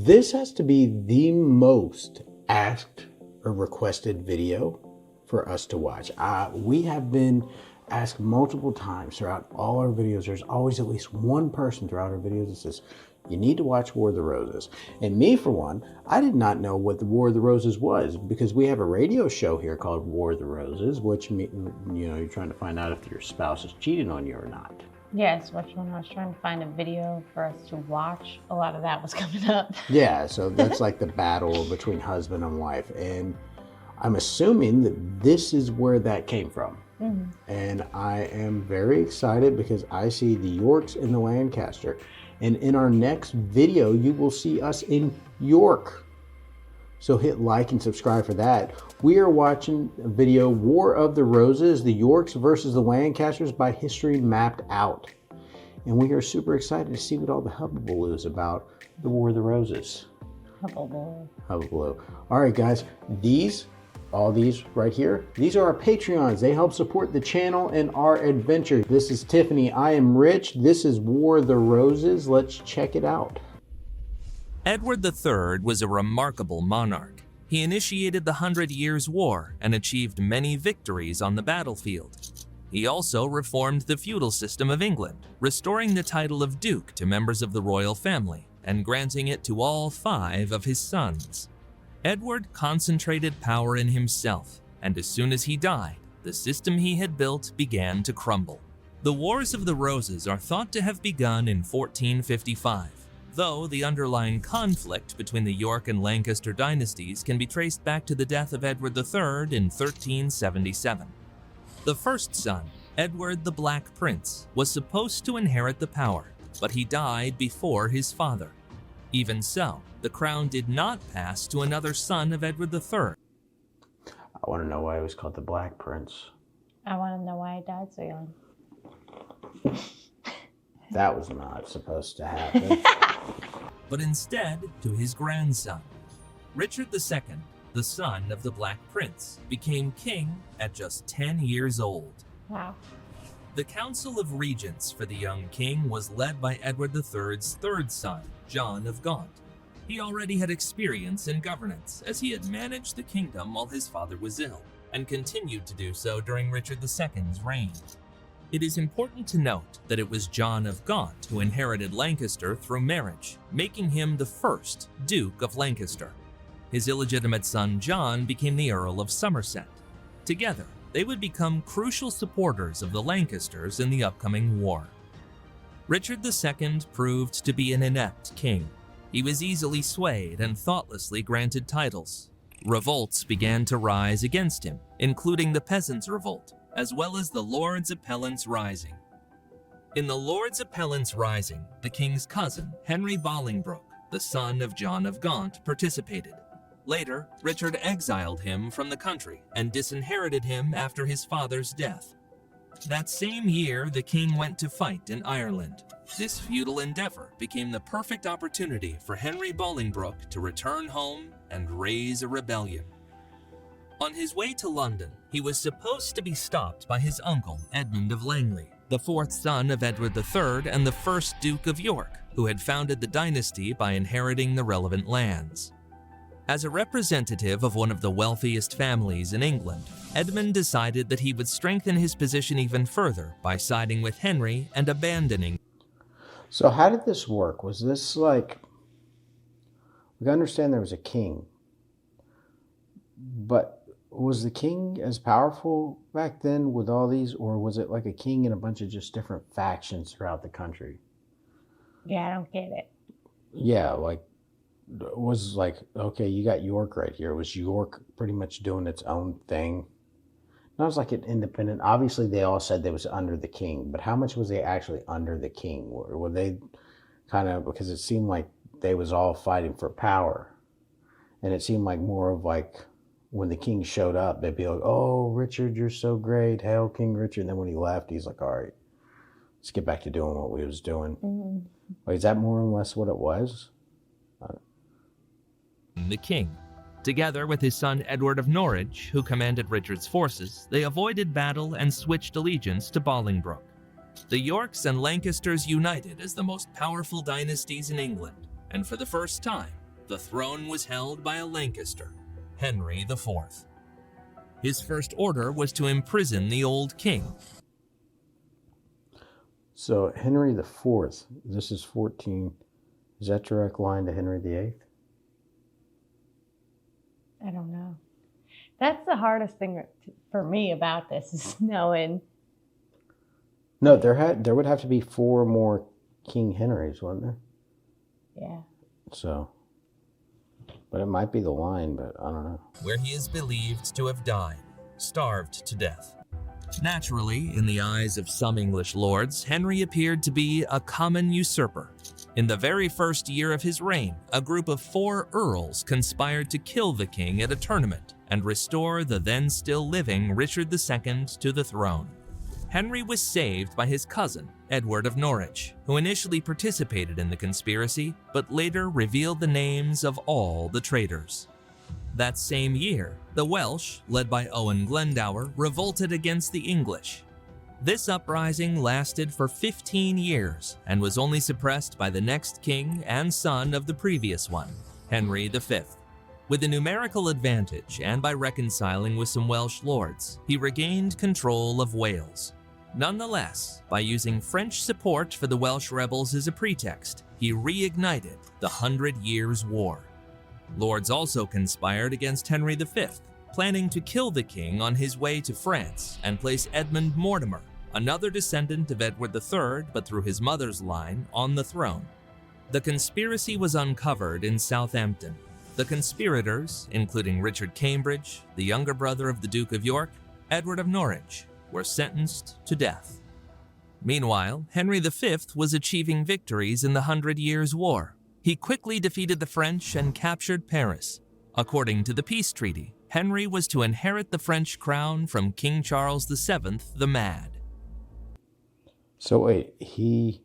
this has to be the most asked or requested video for us to watch. We have been asked multiple times throughout all our videos. There's always at least one person throughout our videos that says, you need to watch War of the Roses. And me, for one, I did not know what the War of the Roses was, because we have a radio show here called War of the Roses, which, you know, you're trying to find out if your spouse is cheating on you or not. Yes, which one I was trying to find a video for us to watch. A lot of that was coming up. Yeah, so that's like the battle between husband and wife. And I'm assuming that this is where that came from. Mm-hmm. And I am very excited because I see the Yorks and the Lancaster. And in our next video, you will see us in York. So hit like and subscribe for that. We are watching a video, War of the Roses, the Yorks versus the Lancasters by History Mapped Out. And we are super excited to see what all the hullabaloo is about the War of the Roses. Hullabaloo. Hullabaloo. All right, guys, all these right here, these are our Patreons. They help support the channel and our adventure. This is Tiffany. I am Rich. This is War of the Roses. Let's check it out. Edward III was a remarkable monarch. He initiated the 100 Years' War and achieved many victories on the battlefield. He also reformed the feudal system of England, restoring the title of Duke to members of the royal family and granting it to all 5 of his sons. Edward concentrated power in himself, and as soon as he died, the system he had built began to crumble. The Wars of the Roses are thought to have begun in 1455, though the underlying conflict between the York and Lancaster dynasties can be traced back to the death of Edward III in 1377. The first son, Edward the Black Prince, was supposed to inherit the power, but he died before his father. Even so, the crown did not pass to another son of Edward III. I want to know why it was called the Black Prince. I want to know why he died so young. That was not supposed to happen. But instead to his grandson. Richard II, the son of the Black Prince, became king at just 10 years old. Wow. The Council of Regents for the young king was led by Edward III's third son, John of Gaunt. He already had experience in governance, as he had managed the kingdom while his father was ill, and continued to do so during Richard II's reign. It is important to note that it was John of Gaunt who inherited Lancaster through marriage, making him the first Duke of Lancaster. His illegitimate son John became the Earl of Somerset. Together, they would become crucial supporters of the Lancasters in the upcoming war. Richard II proved to be an inept king. He was easily swayed and thoughtlessly granted titles. Revolts began to rise against him, including the Peasants' Revolt, as well as the Lords Appellants Rising. In the Lords Appellants Rising, the king's cousin, Henry Bolingbroke, the son of John of Gaunt, participated. Later, Richard exiled him from the country and disinherited him after his father's death. That same year, the king went to fight in Ireland. This futile endeavor became the perfect opportunity for Henry Bolingbroke to return home and raise a rebellion. On his way to London, he was supposed to be stopped by his uncle, Edmund of Langley, the fourth son of Edward III and the first Duke of York, who had founded the dynasty by inheriting the relevant lands. As a representative of one of the wealthiest families in England, Edmund decided that he would strengthen his position even further by siding with Henry and abandoning. So how did this work? Was this like, we understand there was a king, but was the king as powerful back then with all these, or was it like a king and a bunch of just different factions throughout the country? Yeah, I don't get it. Yeah, like, it was like, okay, you got York right here. Was York pretty much doing its own thing? Not as like an independent. Obviously, they all said they was under the king, but how much was they actually under the king? Or were they kind of, because it seemed like they was all fighting for power, and it seemed like more of like when the king showed up, they'd be like, "Oh, Richard, you're so great, hail King Richard." And then when he left, he's like, "All right, let's get back to doing what we was doing." Mm-hmm. Like, is that more or less what it was? The king. Together with his son Edward of Norwich, who commanded Richard's forces, they avoided battle and switched allegiance to Bolingbroke. The Yorks and Lancasters united as the most powerful dynasties in England, and for the first time, the throne was held by a Lancaster, Henry IV. His first order was to imprison the old king. So Henry the Fourth, this is 14. Is that direct line to Henry the Eighth? I don't know. That's the hardest thing for me about this is knowing. No, there would have to be 4 more King Henrys, wouldn't there? Yeah. So, but it might be the line, but I don't know. Where he is believed to have died, starved to death. Naturally, in the eyes of some English lords, Henry appeared to be a common usurper. In the very first year of his reign, a group of 4 earls conspired to kill the king at a tournament and restore the then still living Richard II to the throne. Henry was saved by his cousin, Edward of Norwich, who initially participated in the conspiracy, but later revealed the names of all the traitors. That same year, the Welsh, led by Owen Glendower, revolted against the English. This uprising lasted for 15 years and was only suppressed by the next king and son of the previous one, Henry V. With a numerical advantage and by reconciling with some Welsh lords, he regained control of Wales. Nonetheless, by using French support for the Welsh rebels as a pretext, he reignited the 100 Years' War. Lords also conspired against Henry V, planning to kill the king on his way to France and place Edmund Mortimer, another descendant of Edward III but through his mother's line, on the throne. The conspiracy was uncovered in Southampton. The conspirators, including Richard Cambridge, the younger brother of the Duke of York, Edward of Norwich, were sentenced to death. Meanwhile, Henry V was achieving victories in the 100 Years' War. He quickly defeated the French and captured Paris. According to the peace treaty, Henry was to inherit the French crown from King Charles VII the Mad. So wait, he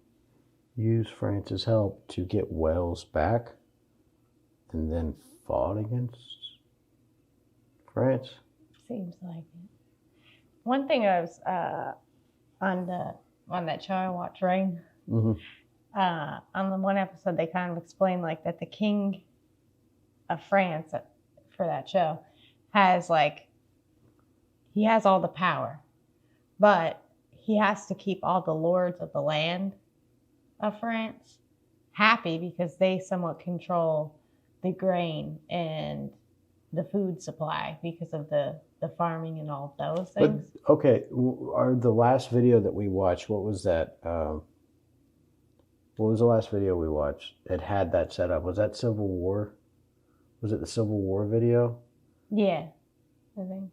used France's help to get Wales back and then fought against France? Seems like it. One thing I was on that show I watched, Rain. Mm-hmm. On the one episode, they kind of explained like that the king of France for that show has he has all the power, but he has to keep all the lords of the land of France happy because they somewhat control the grain and the food supply because of the farming and all of those things. But, okay, the last video that we watched, what was that? What was the last video we watched? It had that set up. Was that Civil War? Was it the Civil War video? Yeah, I think.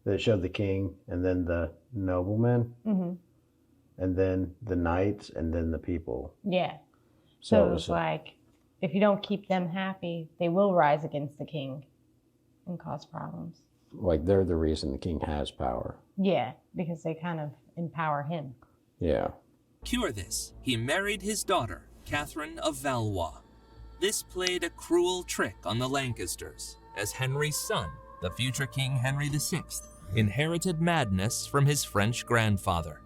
That showed the king and then the noblemen, and then the knights and then the people. Yeah. So it was like, if you don't keep them happy, they will rise against the king and cause problems. Like they're the reason the king has power. Yeah, because they kind of empower him. Yeah. Cure this, he married his daughter, Catherine of Valois. This played a cruel trick on the Lancasters, as Henry's son, the future King Henry VI, inherited madness from his French grandfather.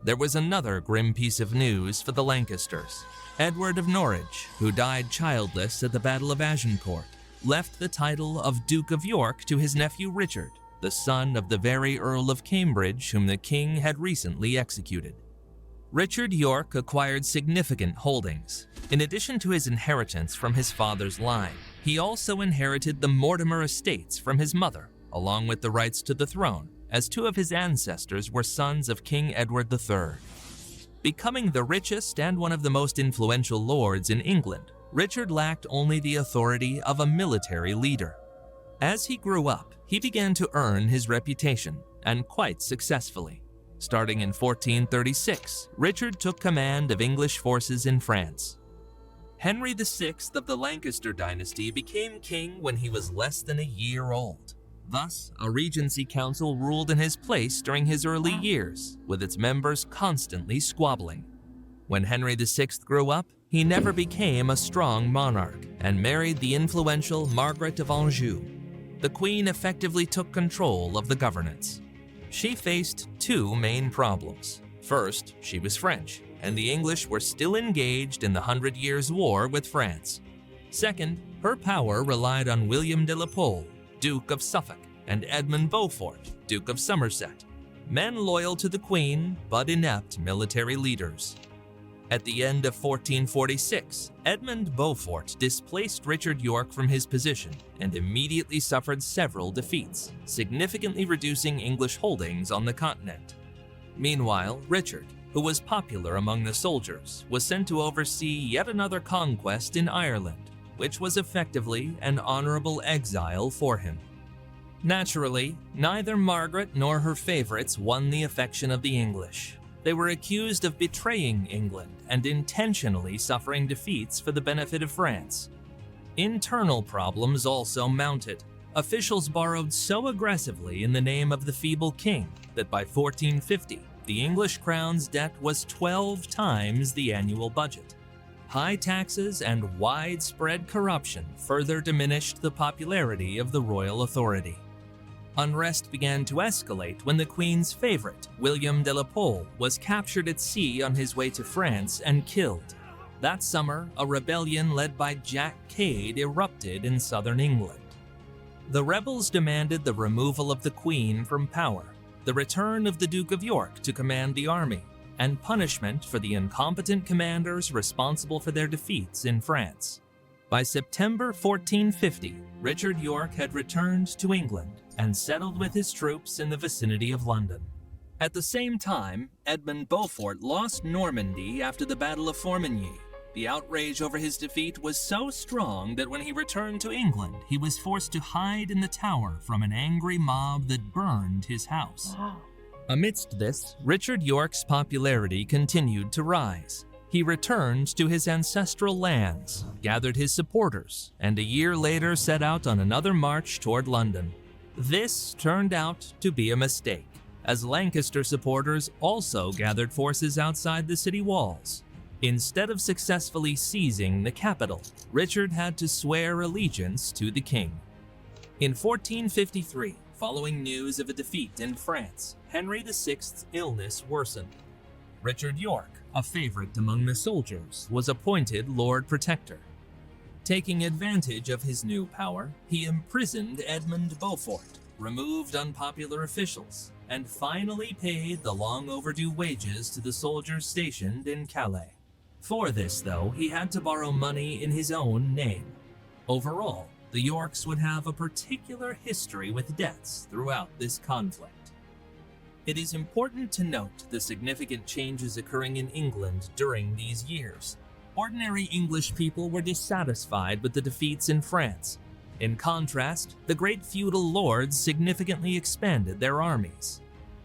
There was another grim piece of news for the Lancasters. Edward of Norwich, who died childless at the Battle of Agincourt, left the title of Duke of York to his nephew Richard, the son of the very Earl of Cambridge whom the king had recently executed. Richard York acquired significant holdings. In addition to his inheritance from his father's line, he also inherited the Mortimer estates from his mother, along with the rights to the throne, as 2 of his ancestors were sons of King Edward III. Becoming the richest and one of the most influential lords in England, Richard lacked only the authority of a military leader. As he grew up, he began to earn his reputation, and quite successfully. Starting in 1436, Richard took command of English forces in France. Henry VI of the Lancaster dynasty became king when he was less than a year old. Thus, a regency council ruled in his place during his early years, with its members constantly squabbling. When Henry VI grew up, he never became a strong monarch and married the influential Margaret of Anjou. The queen effectively took control of the governance. She faced 2 main problems. First, she was French, and the English were still engaged in the 100 Years' War with France. Second, her power relied on William de la Pole, Duke of Suffolk, and Edmund Beaufort, Duke of Somerset, men loyal to the Queen but inept military leaders. At the end of 1446, Edmund Beaufort displaced Richard York from his position and immediately suffered several defeats, significantly reducing English holdings on the continent. Meanwhile, Richard, who was popular among the soldiers, was sent to oversee yet another conquest in Ireland, which was effectively an honorable exile for him. Naturally, neither Margaret nor her favorites won the affection of the English. They were accused of betraying England and intentionally suffering defeats for the benefit of France. Internal problems also mounted. Officials borrowed so aggressively in the name of the feeble king that by 1450, the English crown's debt was 12 times the annual budget. High taxes and widespread corruption further diminished the popularity of the royal authority. Unrest began to escalate when the Queen's favorite, William de la Pole, was captured at sea on his way to France and killed. That summer, a rebellion led by Jack Cade erupted in southern England. The rebels demanded the removal of the Queen from power, the return of the Duke of York to command the army, and punishment for the incompetent commanders responsible for their defeats in France. By September 1450, Richard York had returned to England and settled with his troops in the vicinity of London. At the same time, Edmund Beaufort lost Normandy after the Battle of Formigny. The outrage over his defeat was so strong that when he returned to England, he was forced to hide in the Tower from an angry mob that burned his house. Wow. Amidst this, Richard York's popularity continued to rise. He returned to his ancestral lands, gathered his supporters, and a year later set out on another march toward London. This turned out to be a mistake, as Lancaster supporters also gathered forces outside the city walls. Instead of successfully seizing the capital, Richard had to swear allegiance to the king. In 1453, following news of a defeat in France, Henry VI's illness worsened. Richard York, a favorite among the soldiers, was appointed Lord Protector. Taking advantage of his new power, he imprisoned Edmund Beaufort, removed unpopular officials, and finally paid the long overdue wages to the soldiers stationed in Calais. For this, though, he had to borrow money in his own name. Overall, the Yorks would have a particular history with debts throughout this conflict. It is important to note the significant changes occurring in England during these years. Ordinary English people were dissatisfied with the defeats in France. In contrast, the great feudal lords significantly expanded their armies.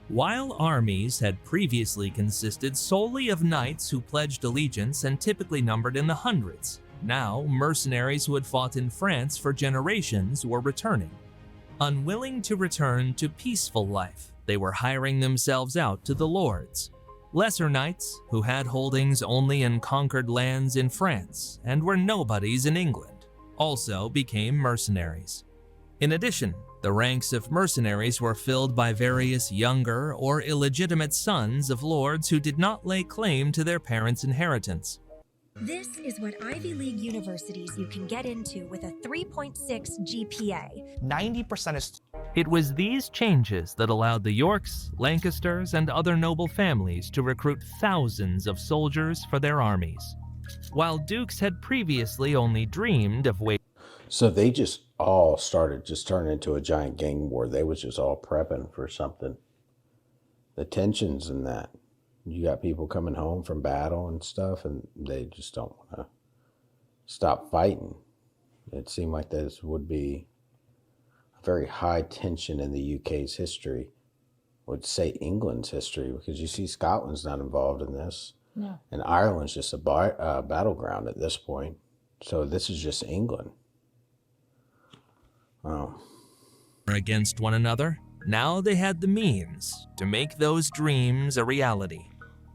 While armies had previously consisted solely of knights who pledged allegiance and typically numbered in the hundreds, now mercenaries who had fought in France for generations were returning. Unwilling to return to peaceful life, they were hiring themselves out to the lords. Lesser knights, who had holdings only in conquered lands in France and were nobodies in England, also became mercenaries. In addition, the ranks of mercenaries were filled by various younger or illegitimate sons of lords who did not lay claim to their parents' inheritance. This is what Ivy League universities you can get into with a 3.6 GPA. 90% is... It was these changes that allowed the Yorks, Lancasters, and other noble families to recruit thousands of soldiers for their armies. While dukes had previously only dreamed of waging... So they just all started just turning into a giant gang war. They was just all prepping for something. The tensions in that. You got people coming home from battle and stuff, and they just don't want to stop fighting. It seemed like this would be a very high tension in the UK's history. I would say England's history, because you see Scotland's not involved in this. No. And Ireland's just a battleground at this point. So this is just England. Oh. Against one another, now they had the means to make those dreams a reality.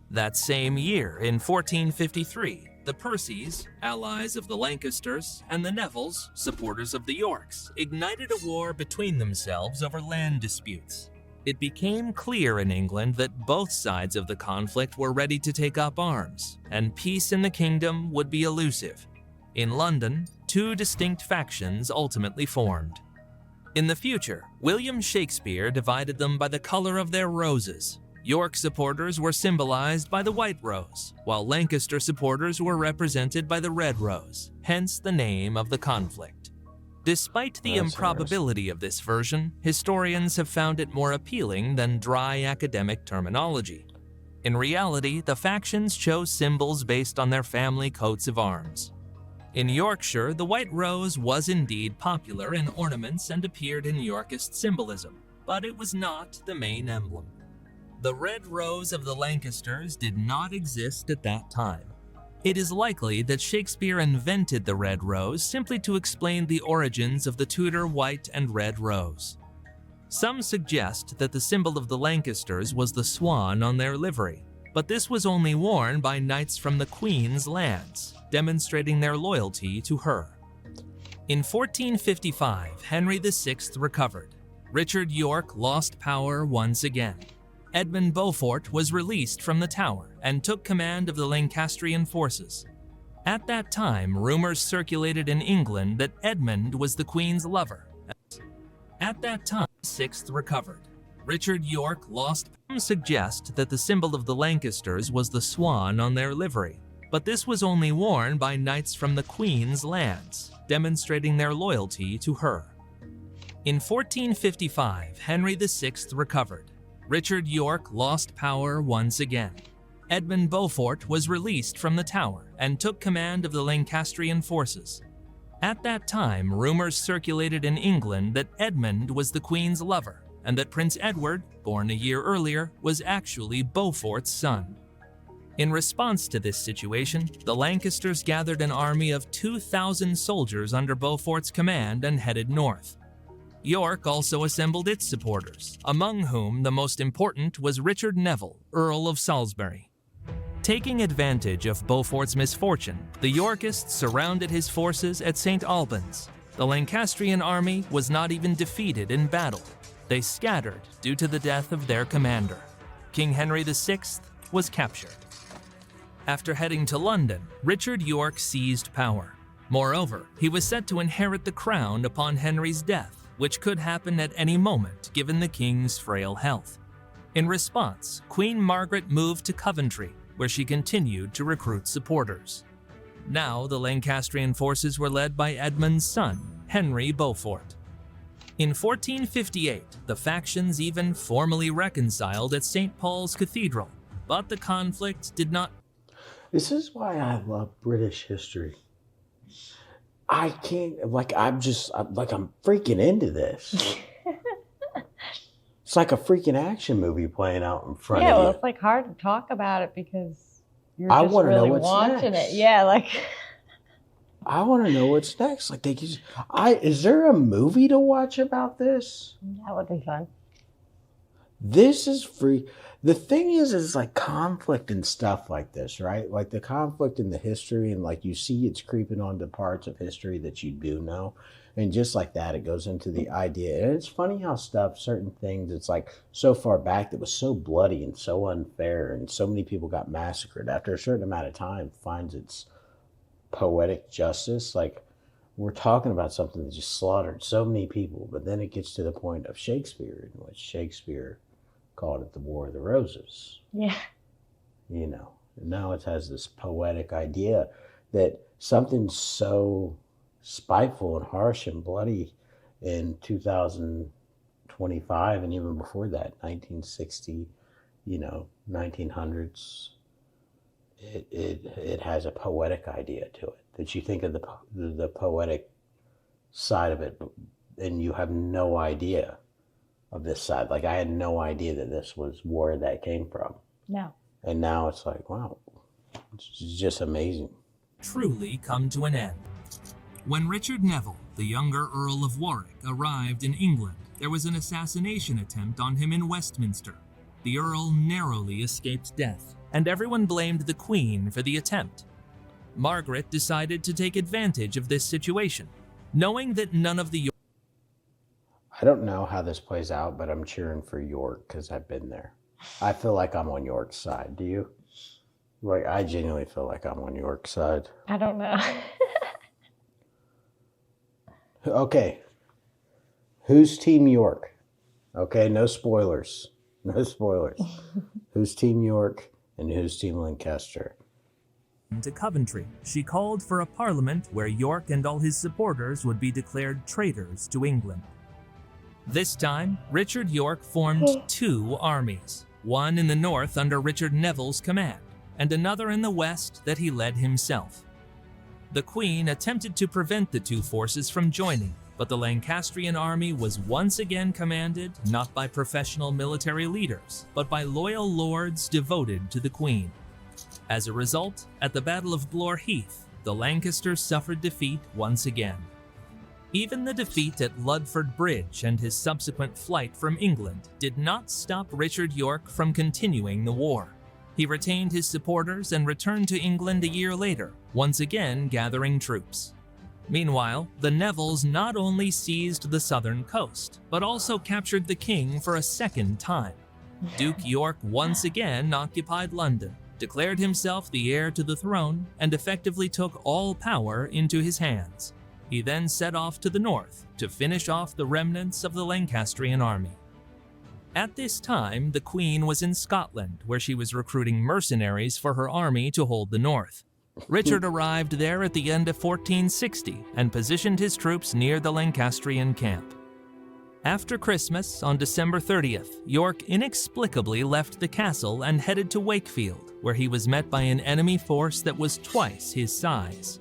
That same year, in 1453, the Percys, allies of the Lancasters, and the Nevilles, supporters of the Yorks, ignited a war between themselves over land disputes. It became clear in England that both sides of the conflict were ready to take up arms, and peace in the kingdom would be elusive. In London, two distinct factions ultimately formed. In the future, William Shakespeare divided them by the color of their roses. York supporters were symbolized by the white rose, while Lancaster supporters were represented by the red rose, hence the name of the conflict. Despite the improbability of this version, historians have found it more appealing than dry academic terminology. In reality, the factions chose symbols based on their family coats of arms. In Yorkshire, the white rose was indeed popular in ornaments and appeared in Yorkist symbolism, but it was not the main emblem. The red rose of the Lancasters did not exist at that time. It is likely that Shakespeare invented the red rose simply to explain the origins of the Tudor white and red rose. Some suggest that the symbol of the Lancasters was the swan on their livery, but this was only worn by knights from the Queen's lands, demonstrating their loyalty to her. In 1455, Henry VI recovered. Richard York lost power once again. Edmund Beaufort was released from the Tower and took command of the Lancastrian forces. At that time, rumors circulated in England that Edmund was the Queen's lover. At that time, VI recovered. Richard York lost. Some suggest that the symbol of the Lancasters was the swan on their livery, but this was only worn by knights from the Queen's lands, demonstrating their loyalty to her. In 1455, Henry VI recovered. Richard York lost power once again. Edmund Beaufort was released from the Tower and took command of the Lancastrian forces. At that time, rumors circulated in England that Edmund was the Queen's lover, and that Prince Edward, born a year earlier, was actually Beaufort's son. In response to this situation, the Lancasters gathered an army of 2,000 soldiers under Beaufort's command and headed north. York also assembled its supporters, among whom the most important was Richard Neville, Earl of Salisbury. Taking advantage of Beaufort's misfortune, the Yorkists surrounded his forces at St. Albans. The Lancastrian army was not even defeated in battle. They scattered due to the death of their commander. King Henry VI was captured. After heading to London, Richard York seized power. Moreover, he was set to inherit the crown upon Henry's death, which could happen at any moment given the king's frail health. In response, Queen Margaret moved to Coventry, where she continued to recruit supporters. Now the Lancastrian forces were led by Edmund's son, Henry Beaufort. In 1458, the factions even formally reconciled at St. Paul's Cathedral, but the conflict did not. This is why I love British history. I can't, I'm freaking into this. It's like a freaking action movie playing out in front of you. Yeah, well, it's like hard to talk about it because you're just I want to really know what's watching next. it. Yeah, like. I want to know what's next. Like is there a movie to watch about this? That would be fun. This is free. The thing is like conflict and stuff like this, right? Like the conflict in the history, and like you see it's creeping onto parts of history that you do know. And just like that, it goes into the idea. And it's funny how certain things, it's like so far back that was so bloody and so unfair, and so many people got massacred. After a certain amount of time, finds its poetic justice. Like we're talking about something that just slaughtered so many people, but then it gets to the point of Shakespeare, in which Shakespeare called it the War of the Roses. Yeah. You know, now it has this poetic idea that something so spiteful and harsh and bloody in 2025, and even before that, 1960, 1900s, it has a poetic idea to it, that you think of the poetic side of it, and you have no idea of this side. Like I had no idea that this was where that came from. No. And now it's like, wow, it's just amazing. Truly come to an end. When Richard Neville, the younger Earl of Warwick, arrived in England, there was an assassination attempt on him in Westminster. The Earl narrowly escaped death, and everyone blamed the Queen for the attempt. Margaret decided to take advantage of this situation, knowing that none of the I don't know how this plays out, but I'm cheering for York because I've been there. I feel like I'm on York's side. Do you? Like, I genuinely feel like I'm on York's side. I don't know. Okay. Who's Team York? Okay, no spoilers. No spoilers. Who's Team York and who's Team Lancaster? To Coventry, she called for a parliament where York and all his supporters would be declared traitors to England. This time, Richard York formed two armies, one in the north under Richard Neville's command, and another in the west that he led himself. The Queen attempted to prevent the two forces from joining, but the Lancastrian army was once again commanded not by professional military leaders, but by loyal lords devoted to the Queen. As a result, at the Battle of Blore Heath, the Lancasters suffered defeat once again. Even the defeat at Ludford Bridge and his subsequent flight from England did not stop Richard York from continuing the war. He retained his supporters and returned to England a year later, once again gathering troops. Meanwhile, the Nevilles not only seized the southern coast, but also captured the king for a second time. Duke York once again occupied London, declared himself the heir to the throne, and effectively took all power into his hands. He then set off to the north to finish off the remnants of the Lancastrian army. At this time, the Queen was in Scotland, where she was recruiting mercenaries for her army to hold the north. Richard arrived there at the end of 1460 and positioned his troops near the Lancastrian camp. After Christmas, on December 30th, York inexplicably left the castle and headed to Wakefield, where he was met by an enemy force that was twice his size.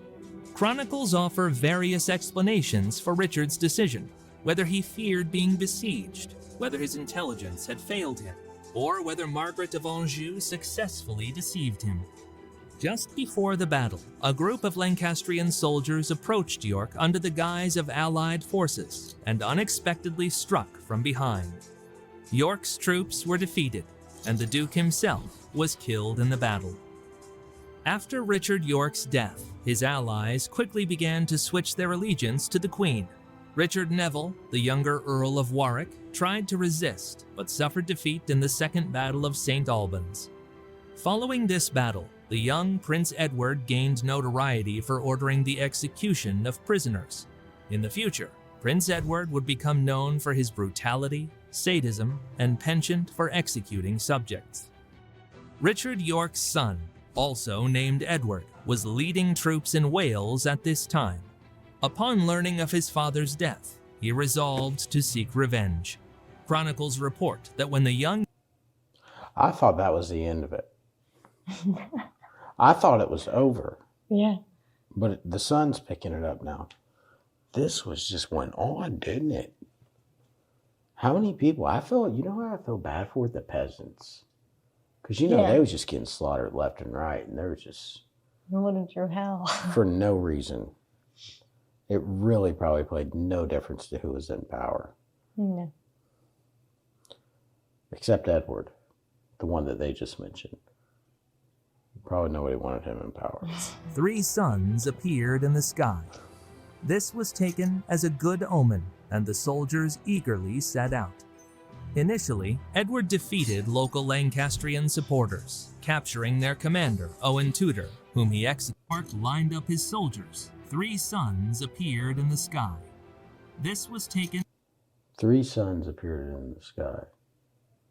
Chronicles offer various explanations for Richard's decision, whether he feared being besieged, whether his intelligence had failed him, or whether Margaret of Anjou successfully deceived him. Just before the battle, a group of Lancastrian soldiers approached York under the guise of Allied forces and unexpectedly struck from behind. York's troops were defeated, and the Duke himself was killed in the battle. After Richard York's death, his allies quickly began to switch their allegiance to the Queen. Richard Neville, the younger Earl of Warwick, tried to resist, but suffered defeat in the Second Battle of St. Albans. Following this battle, the young Prince Edward gained notoriety for ordering the execution of prisoners. In the future, Prince Edward would become known for his brutality, sadism, and penchant for executing subjects. Richard York's son, also named Edward, was leading troops in Wales at this time. Upon learning of his father's death, he resolved to seek revenge. Chronicles report that when the young... I thought that was the end of it. I thought it was over. Yeah. But the sun's picking it up now. This was just went on, didn't it? How many people? You know what I feel bad for? The peasants. Because, they was just getting slaughtered left and right. And they were just... Going through hell. For no reason. It really probably played no difference to who was in power. No. Except Edward, the one that they just mentioned. Probably nobody wanted him in power. 3 suns appeared in the sky. This was taken as a good omen, and the soldiers eagerly set out. Initially, Edward defeated local Lancastrian supporters, capturing their commander, Owen Tudor, whom he executed. York lined up his soldiers. 3 suns appeared in the sky. This was taken... 3 suns appeared in the sky.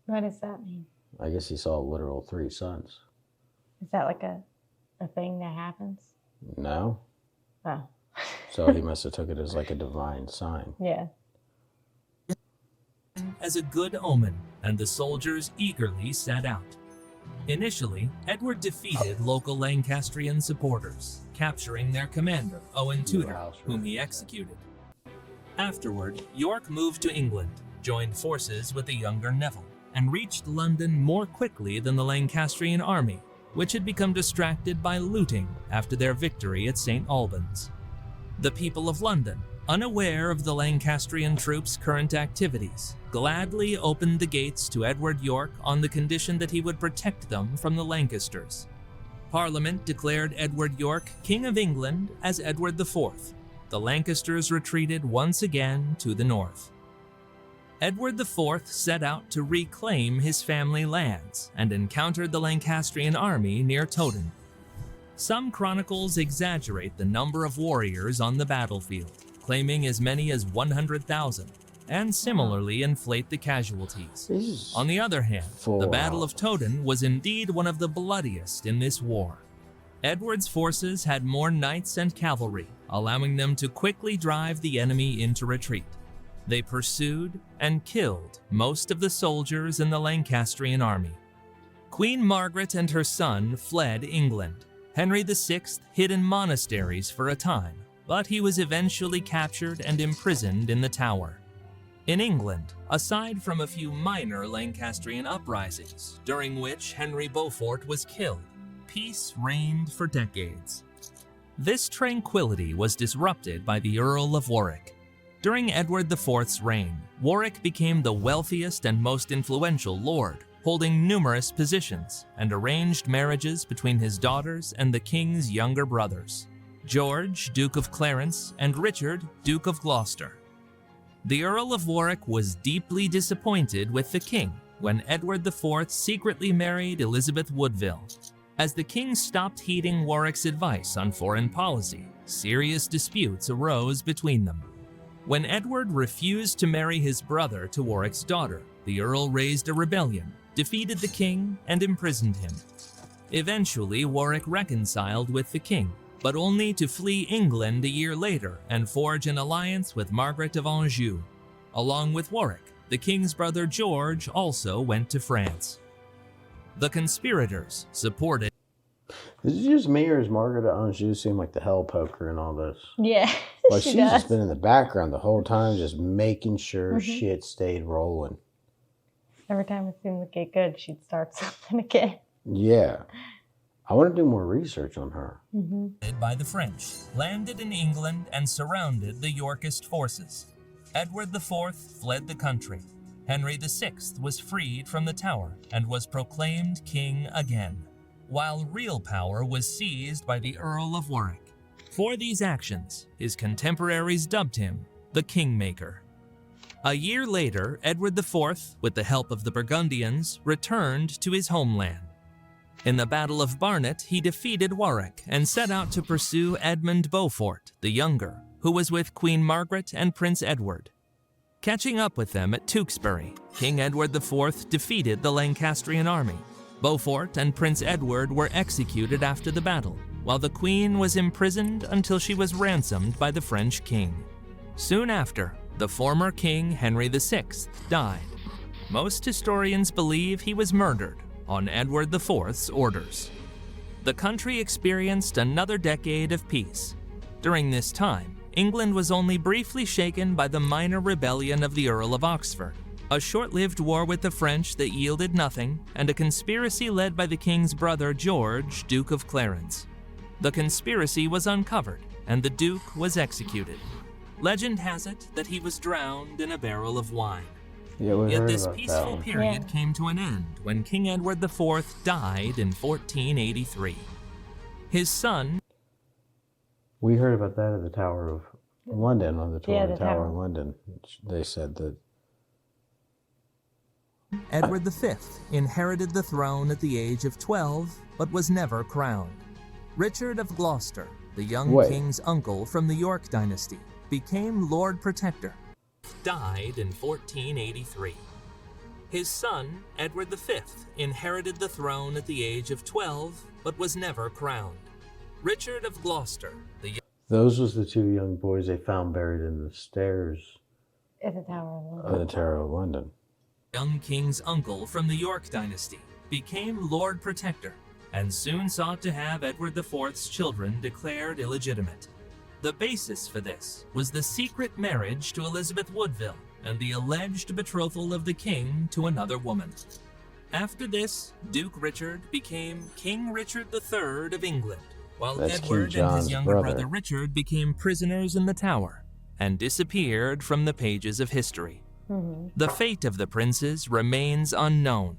What does that mean? I guess he saw literal 3 suns. Is that like a thing that happens? No. Oh. So he must have took it as like a divine sign. Yeah. As a good omen, and the soldiers eagerly set out. Initially, Edward defeated local Lancastrian supporters, capturing their commander, Owen Tudor, whom he executed. Afterward, York moved to England, joined forces with the younger Neville, and reached London more quickly than the Lancastrian army, which had become distracted by looting after their victory at St. Albans. The people of London, unaware of the Lancastrian troops' current activities, gladly opened the gates to Edward York on the condition that he would protect them from the Lancasters. Parliament declared Edward York King of England as Edward IV. The Lancasters retreated once again to the north. Edward IV set out to reclaim his family lands and encountered the Lancastrian army near Towton. Some chronicles exaggerate the number of warriors on the battlefield, claiming as many as 100,000, and similarly inflate the casualties. On the other hand, the Battle of Todden was indeed one of the bloodiest in this war. Edward's forces had more knights and cavalry, allowing them to quickly drive the enemy into retreat. They pursued and killed most of the soldiers in the Lancastrian army. Queen Margaret and her son fled England. Henry VI hid in monasteries for a time, but he was eventually captured and imprisoned in the Tower. In England, aside from a few minor Lancastrian uprisings, during which Henry Beaufort was killed, peace reigned for decades. This tranquility was disrupted by the Earl of Warwick. During Edward IV's reign, Warwick became the wealthiest and most influential lord, holding numerous positions, and arranged marriages between his daughters and the king's younger brothers, George, Duke of Clarence, and Richard, Duke of Gloucester. The Earl of Warwick was deeply disappointed with the king when Edward IV secretly married Elizabeth Woodville. As the king stopped heeding Warwick's advice on foreign policy, serious disputes arose between them. When Edward refused to marry his brother to Warwick's daughter, the Earl raised a rebellion, defeated the king, and imprisoned him. Eventually, Warwick reconciled with the king, but only to flee England a year later and forge an alliance with Margaret of Anjou. Along with Warwick, the king's brother George also went to France. The conspirators supported. Is it just me, or does Margaret of Anjou seem like the hell poker in all this? Yeah, Like she she's does. just been in the background the whole time, just making sure shit stayed rolling. Every time it seemed to get good, she'd start something again. Yeah. I want to do more research on her. By the French, landed in England and surrounded the Yorkist forces. Edward IV fled the country. Henry VI was freed from the Tower and was proclaimed king again, while real power was seized by the Earl of Warwick. For these actions, his contemporaries dubbed him the Kingmaker. A year later, Edward IV, with the help of the Burgundians, returned to his homeland. In the Battle of Barnet, he defeated Warwick and set out to pursue Edmund Beaufort, the younger, who was with Queen Margaret and Prince Edward. Catching up with them at Tewkesbury, King Edward IV defeated the Lancastrian army. Beaufort and Prince Edward were executed after the battle, while the Queen was imprisoned until she was ransomed by the French king. Soon after, the former King Henry VI died. Most historians believe he was murdered on Edward IV's orders. The country experienced another decade of peace. During this time, England was only briefly shaken by the minor rebellion of the Earl of Oxford, a short-lived war with the French that yielded nothing, and a conspiracy led by the king's brother George, Duke of Clarence. The conspiracy was uncovered, and the Duke was executed. Legend has it that he was drowned in a barrel of wine. Yeah, we Yet heard this about peaceful that. period came to an end when King Edward IV died in 1483. His son, We heard about that at the Tower of London, on the tour Yeah, of the the Tower tower. of London. They said that. Edward V, inherited the throne at the age of 12, but was never crowned. Richard of Gloucester, the young Wait. king's uncle from the York dynasty, became Lord Protector. Died in 1483. His son, Edward V, inherited the throne at the age of 12, but was never crowned. Richard of Gloucester, the Those was the two young boys they found buried in the stairs At the Tower of of the Tower of London. young king's uncle from the York dynasty, became Lord Protector, and soon sought to have Edward IV's children declared illegitimate. The basis for this was the secret marriage to Elizabeth Woodville and the alleged betrothal of the king to another woman. After this, Duke Richard became King Richard III of England, while That's King Edward and John's his younger brother. brother Richard became prisoners in the Tower and disappeared from the pages of history. The fate of the princes remains unknown.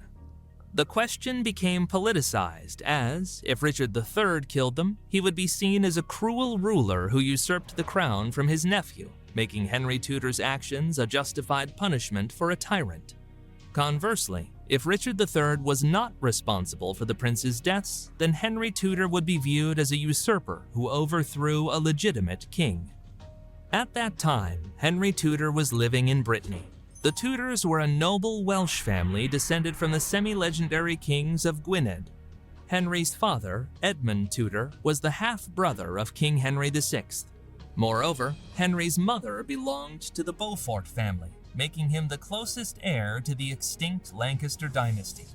The question became politicized as, if Richard III killed them, he would be seen as a cruel ruler who usurped the crown from his nephew, making Henry Tudor's actions a justified punishment for a tyrant. Conversely, if Richard III was not responsible for the princes' deaths, then Henry Tudor would be viewed as a usurper who overthrew a legitimate king. At that time, Henry Tudor was living in Brittany. The Tudors were a noble Welsh family descended from the semi-legendary kings of Gwynedd. Henry's father, Edmund Tudor, was the half-brother of King Henry VI. Moreover, Henry's mother belonged to the Beaufort family, making him the closest heir to the extinct Lancaster dynasty.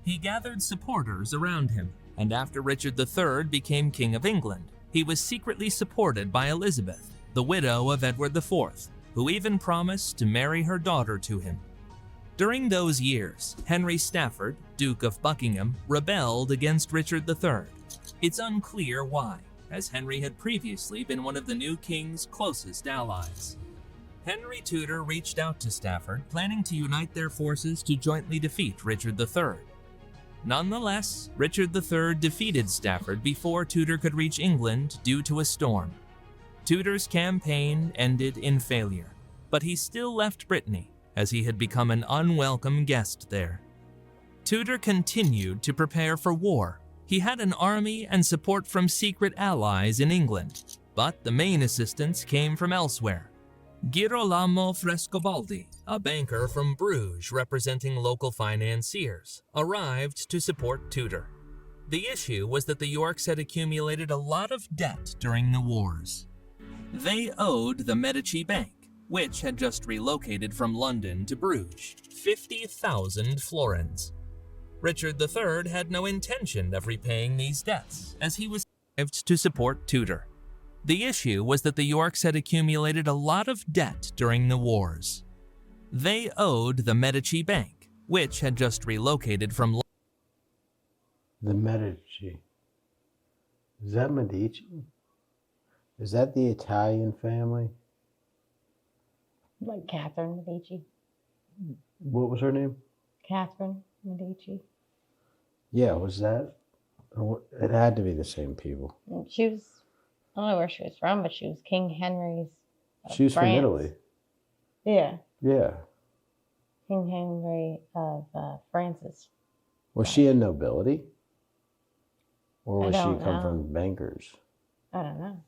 He gathered supporters around him, and after Richard III became King of England, he was secretly supported by Elizabeth, the widow of Edward IV, who even promised to marry her daughter to him. During those years, Henry Stafford, Duke of Buckingham, rebelled against Richard III. It's unclear why, as Henry had previously been one of the new king's closest allies. Henry Tudor reached out to Stafford, planning to unite their forces to jointly defeat Richard III. Nonetheless, Richard III defeated Stafford before Tudor could reach England due to a storm. Tudor's campaign ended in failure, but he still left Brittany, as he had become an unwelcome guest there. Tudor continued to prepare for war. He had an army and support from secret allies in England, but the main assistance came from elsewhere. Girolamo Frescobaldi, a banker from Bruges representing local financiers, arrived to support Tudor. The issue was that the Yorks had accumulated a lot of debt during the wars. They owed the Medici Bank, which had just relocated from London to Bruges, 50,000 florins. Richard III had no intention of repaying these debts, as he was arrived to support Tudor. The issue was that the Yorks had accumulated a lot of debt during the wars. They owed the Medici Bank, which had just relocated from The Medici. Is that Medici? Is that the Italian family? Like Catherine Medici. What was her name? Catherine Medici. Yeah, was that? It had to be the same people. She was, I don't know where she was from, but she was King Henry's. She was from Italy. Yeah. Yeah. King Henry of Francis. Was she a nobility? Or was she don't come know. from bankers? I don't know.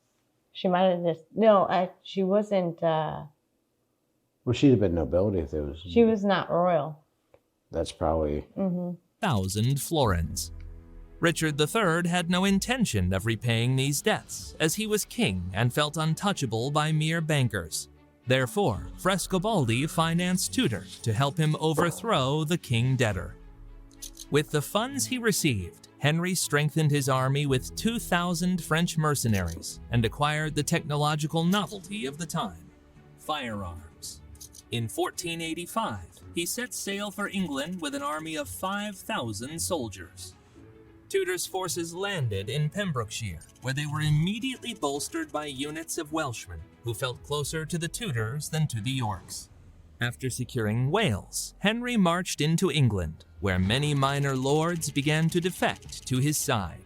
She might have just, no, she wasn't, Well, she'd have been nobility if it was. she was not royal. That's probably. 1,000 florins. Richard III had no intention of repaying these debts, as he was king and felt untouchable by mere bankers. Therefore, Frescobaldi financed Tudor to help him overthrow the king debtor. With the funds he received, Henry strengthened his army with 2,000 French mercenaries and acquired the technological novelty of the time, firearms. In 1485, he set sail for England with an army of 5,000 soldiers. Tudor's forces landed in Pembrokeshire, where they were immediately bolstered by units of Welshmen who felt closer to the Tudors than to the Yorks. After securing Wales, Henry marched into England, where many minor lords began to defect to his side.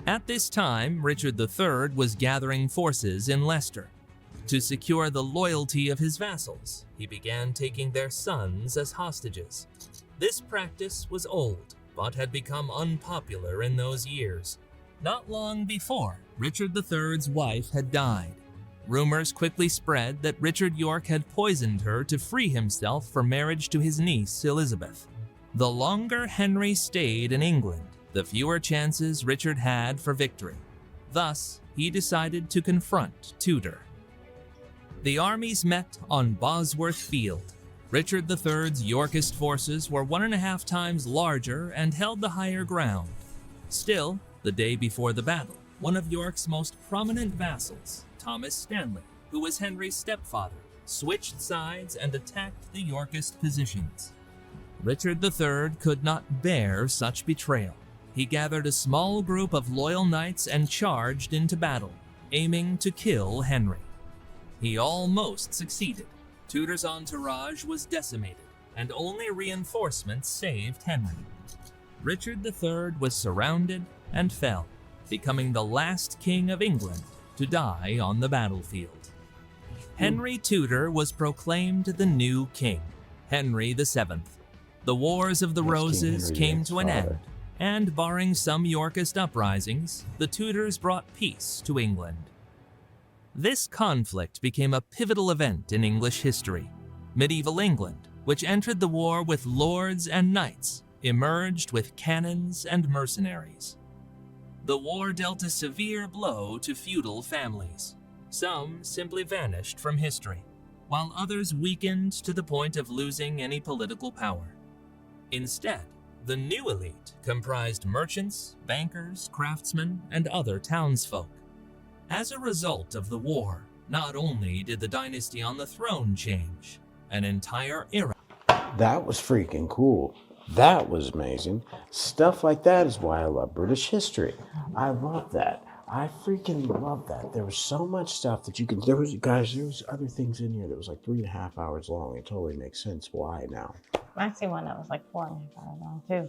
At this time, Richard III was gathering forces in Leicester. To secure the loyalty of his vassals, he began taking their sons as hostages. This practice was old, but had become unpopular in those years. Not long before, Richard III's wife had died. Rumors quickly spread that Richard York had poisoned her to free himself for marriage to his niece Elizabeth. The longer Henry stayed in England, the fewer chances Richard had for victory. Thus, he decided to confront Tudor. The armies met on Bosworth Field. Richard III's Yorkist forces were 1.5 times larger and held the higher ground. Still, the day before the battle, one of York's most prominent vassals, Thomas Stanley, who was Henry's stepfather, switched sides and attacked the Yorkist positions. Richard III could not bear such betrayal. He gathered a small group of loyal knights and charged into battle, aiming to kill Henry. He almost succeeded. Tudor's entourage was decimated, and only reinforcements saved Henry. Richard III was surrounded and fell, becoming the last king of England to die on the battlefield. Henry Tudor was proclaimed the new king, Henry VII. The Wars of the Roses came to an end, and barring some Yorkist uprisings, the Tudors brought peace to England. This conflict became a pivotal event in English history. Medieval England, which entered the war with lords and knights, emerged with cannons and mercenaries. The war dealt a severe blow to feudal families. Some simply vanished from history, while others weakened to the point of losing any political power. Instead, the new elite comprised merchants, bankers, craftsmen, and other townsfolk. As a result of the war, not only did the dynasty on the throne change, an entire era. That was freaking cool. That was amazing. Stuff like that is why I love British history. I love that. I freaking love that. There was so much stuff that you could, there was other things in here that was like 3.5 hours long. It totally makes sense why now. I see one that was like 4.5 hours long too.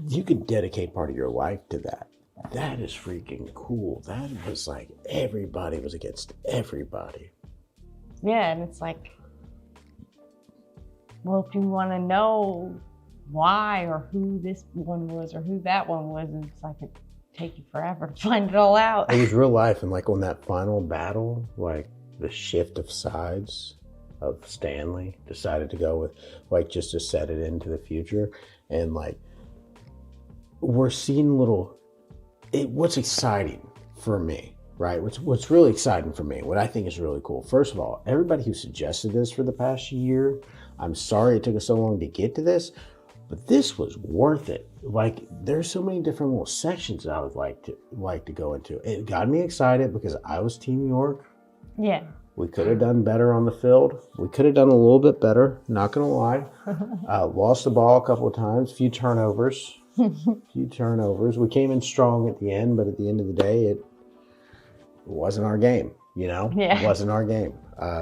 You could dedicate part of your life to that. That is freaking cool. That was like everybody was against everybody. Yeah, and it's like, well, if you want to know why or who this one was or who that one was, it's like it'd take you forever to find it all out. It was real life, and like on that final battle, like the shift of sides of Stanley decided to go with, like, just to set it into the future, and like we're seeing what's exciting for me, right? What's really exciting for me, what I think is really cool. First of all, everybody who suggested this for the past year, I'm sorry it took us so long to get to this, but this was worth it. Like, there's so many different little sections I would like to go into. It got me excited because I was Team York. Yeah. We could have done better on the field. We could have done a little bit better, not gonna lie. Lost the ball a couple of times, few turnovers. We came in strong at the end, but at the end of the day, it wasn't our game, you know? Yeah. It wasn't our game.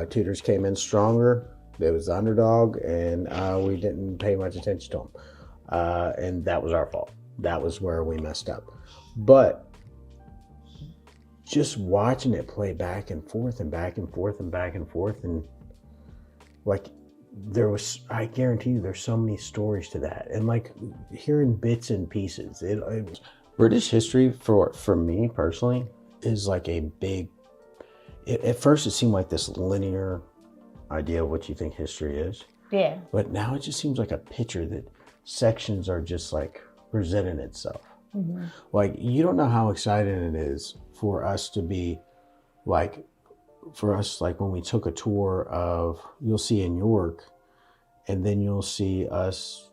Tudors came in stronger. It was the underdog, and we didn't pay much attention to them. And that was our fault. That was where we messed up. But just watching it play back and forth and back and forth and back and forth, and like, I guarantee you there's so many stories to that, and like hearing bits and pieces. British history for me personally is like a big, at first it seemed like this linear idea of what you think history is. Yeah. But now it just seems like a picture that sections are just like presenting itself. Mm-hmm. Like, you don't know how exciting it is for us to be like, like when we took a tour of, you'll see in York, and then you'll see us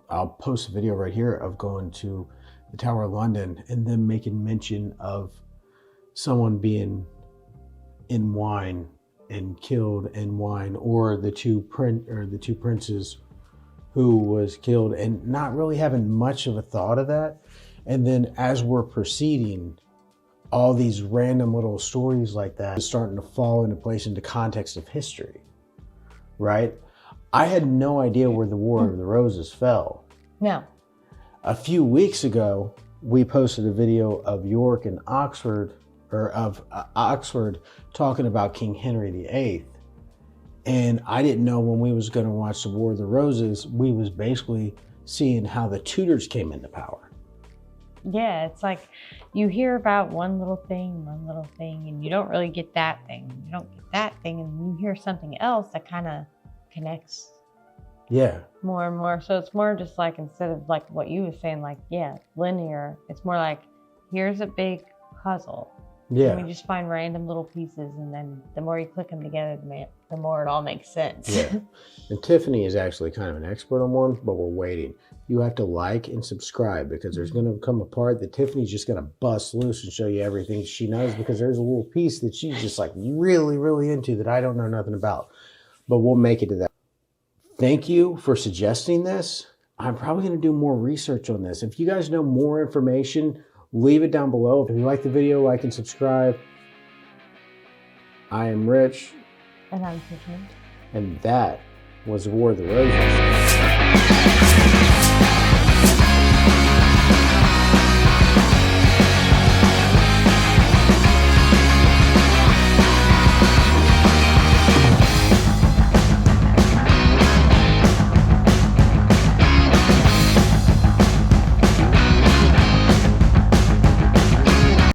I'll post a video right here of going to the Tower of London and then making mention of someone being in wine and killed in wine, or the two princes who was killed, and not really having much of a thought of that. And then as we're proceeding, all these random little stories like that is starting to fall into place into context of history, right? I had no idea where the War of the Roses fell. No. A few weeks ago, we posted a video of York and Oxford, or of Oxford, talking about King Henry VIII. And I didn't know when we was going to watch the War of the Roses, we was basically seeing how the Tudors came into power. Yeah, it's like you hear about one little thing, and you don't really get that thing. You don't get that thing, and you hear something else that kind of connects. Yeah. More and more. So it's more just like, instead of like what you were saying, like, yeah, linear, it's more like, here's a big puzzle. Yeah. And we just find random little pieces, and then the more you click them together, the more it all makes sense. Yeah. And Tiffany is actually kind of an expert on one, but we're waiting. You have to like and subscribe, because there's going to come a part that Tiffany's just going to bust loose and show you everything she knows, because there's a little piece that she's just like really, really into that I don't know nothing about. But we'll make it to that. Thank you for suggesting this. I'm probably going to do more research on this. If you guys know more information, leave it down below. If you like the video, like and subscribe. I am Rich. And I'm Tiffany. And that was War of the Roses.